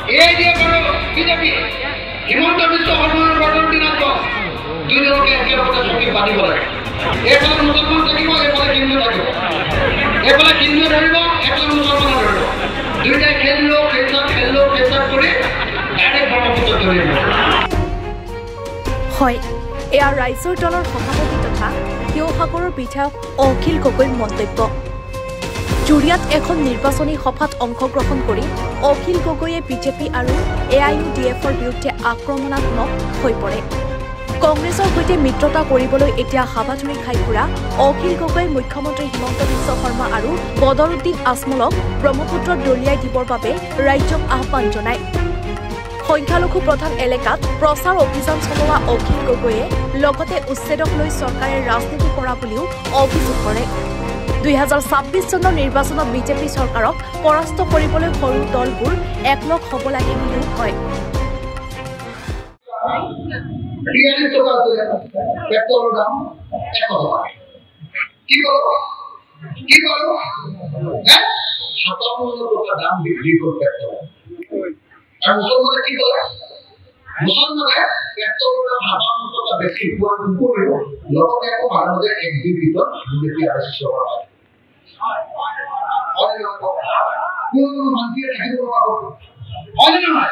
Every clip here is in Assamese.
এই যে বড় বিজেপি হিমন্ত বিশ্ব শর্মার বদলটি নাচ দুইজনকে একেলগতে চকী বাঁধিব লাগে এইফালে মুছলমান থাকিব এইফালে হিন্দু থাকিব এইফালে হিন্দু ধৰিব এইফালে মুছলমান ধৰিব দুইটাই খেলিলো ফেচাৰ কৰি ডাইৰেক্ট ব্ৰহ্মপুত্ৰ ধৰিব হয় এয়া ৰাইজৰ দলৰ সভাপতি তথা শিৱসাগৰৰ বিধায়ক অখিল গগৈৰ মন্তব্য জুৰিয়াত এখন নিৰ্বাচনী সভাত অংশগ্ৰহণ কৰি অখিল গগৈয়ে বিজেপি আৰু AIUDFৰ বিৰুদ্ধে আক্ৰমণাত্মক হৈ পৰে কংগ্ৰেছৰ সৈতে মিত্ৰতা কৰিবলৈ এতিয়া হাবাথুৰি খাই ফুৰা অখিল গগৈয়ে মুখ্যমন্ত্ৰী হিমন্ত বিশ্ব শৰ্মা আৰু বদৰুদ্দিন আজমলক ব্ৰহ্মপুত্ৰত দলিয়াই দিবৰ বাবে ৰাজ্যক আহ্বান জনায় সংখ্যালঘু প্ৰধান এলেকাত প্ৰচাৰ অভিযান চলোৱা অখিল গগৈয়ে লগতে উচ্ছেদক লৈ চৰকাৰে ৰাজনীতি কৰা বুলিও অভিযোগ কৰে 2026 চনৰ নিৰ্বাচনত বিজেপি চৰকাৰক পৰাস্ত কৰিবলৈ সৰু দলবোৰ একলগ হ'ব লাগে বুলিও কয় পেট্ৰলৰ দাম 1 টকা কি কৰিব 57 টকা দাম বৃদ্ধি কৰি পেট্ৰল আৰু মুছলমানে কি কৰে মুছলমানে পেট্ৰলৰ দাম 57 টকা বেছি হোৱাৰ উপৰিও লগতে আকৌ মানুহৰ এক্সিবিটত বিজেপি আৰক্ষী কৰা হয় কোনো মন্ত্ৰীয়ে থাকিব নোৱাৰিব হয় নহয়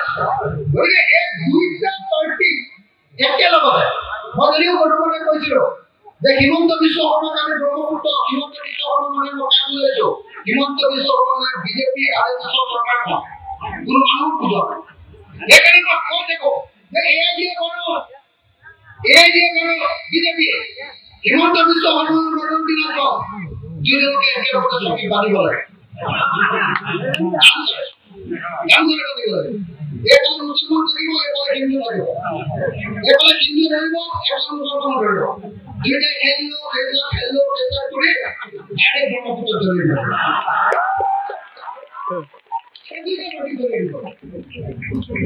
গতিকে এই দুইটা পাৰ্টি একেলগতে মই যদিও বৰ্তমানে কৈছিলোঁ যে হিমন্ত বিশ্ব শৰ্মাক আমি ব্ৰহ্মপুত্ৰ হিমন্ত বিশ্ব শৰ্মা মানে মই কাম লৈছোঁ হিমন্ত বিশ্ব শৰ্মা বিজেপি RSS চৰকাৰখন কোনো মানুহ বুজা এইকাৰণে মই কৈ থাকোঁ যে এয়াই দিয়ে কৰোঁ বিজেপি হিমন্ত বিশ্ব শৰ্মাৰ বদলটি নাচ দুইজনকে একেলগতে চকী বাঁধিব লাগে এইফালে মুছলমান থাকিব এইফালে হিন্দু থাকিব এইফালে হিন্দু ধৰিব এইফালে মুছলমান ধৰিব দুইটাই খেলিলো ফেচাৰ কৰি ডাইৰেক্ট ব্ৰহ্মপুত্ৰ ধৰিব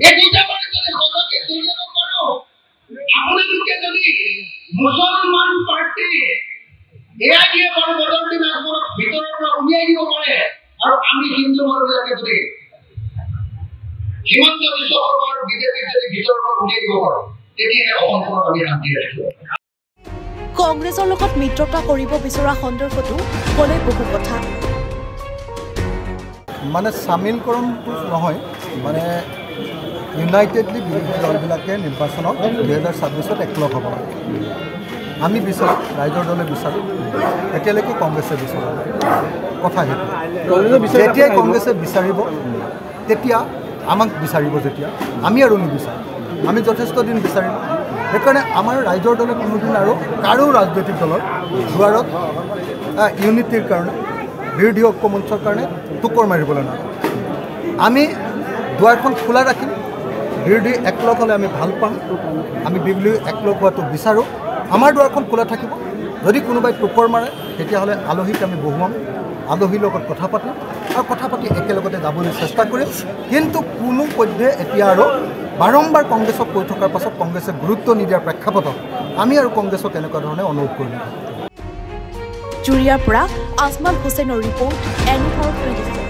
এই দুটা পাৰ্টি যদি সঁচাকে ধৰিব পাৰোঁ আপোনালোকে যদি মুছলমান পাৰ্টি AIUDFৰ বদলটি নাচৰ ভিতৰৰ পৰা উলিয়াই দিব পাৰে আৰু আমি হিন্দু মানুহবিলাকে যদি হিমন্ত বিশ্ব শৰ্মাৰ বিজেপিৰ যদি ভিতৰৰ পৰা উলিয়াই দিব পাৰোঁ তেতিয়াহে অসমখনত আমি শান্তি ৰাখিব কংগ্ৰেছৰ লগত মিত্ৰতা কৰিব বিচৰা সন্দৰ্ভতো ক'লে বহু কথা মানে সামিলকৰণটো নহয় মানে ইউনাইটেডলি বিৰোধী দলবিলাকে নিৰ্বাচনত 2026 একলগ হ'ব আমি বিচাৰোঁ ৰাইজৰ দলে বিচাৰোঁ এতিয়ালৈকে কংগ্ৰেছে বিচাৰে কথা সেইটো যেতিয়া কংগ্ৰেছে বিচাৰিব তেতিয়া আমাক বিচাৰিব যেতিয়া আমি আৰু নিবিচাৰোঁ আমি যথেষ্ট দিন বিচাৰিম সেইকাৰণে আমাৰ ৰাইজৰ দলে কোনোদিন আৰু কাৰো ৰাজনৈতিক দলৰ দুৱাৰত ইউনিটিৰ কাৰণে বিৰোধী ঐক্য মঞ্চৰ কাৰণে টুকুৰ মাৰিবলৈ নাই আমি দুৱাৰখন খোলা ৰাখিম বিৰোধী একলগ হ'লে আমি ভাল পাম আমি বিৰোধী একলগ হোৱাটো বিচাৰোঁ আমাৰ দুৱাৰখন খোলা থাকিব যদি কোনোবাই টুকুৰ মাৰে তেতিয়াহ'লে আলহীক আমি বহুৱাম আলহীৰ লগত কথা পাতিম আৰু কথা পাতি একেলগতে যাবলৈ চেষ্টা কৰিম কিন্তু কোনো পধ্যে এতিয়া আৰু বাৰম্বাৰ কংগ্ৰেছক কৈ থকাৰ পাছত কংগ্ৰেছে গুৰুত্ব নিদিয়াৰ প্ৰেক্ষাপটত আমি আৰু কংগ্ৰেছক এনেকুৱা ধৰণে অনুৰোধ কৰিম জুৰিয়াৰ পৰা আজমাল হুছেইনৰ ৰিপৰ্ট N424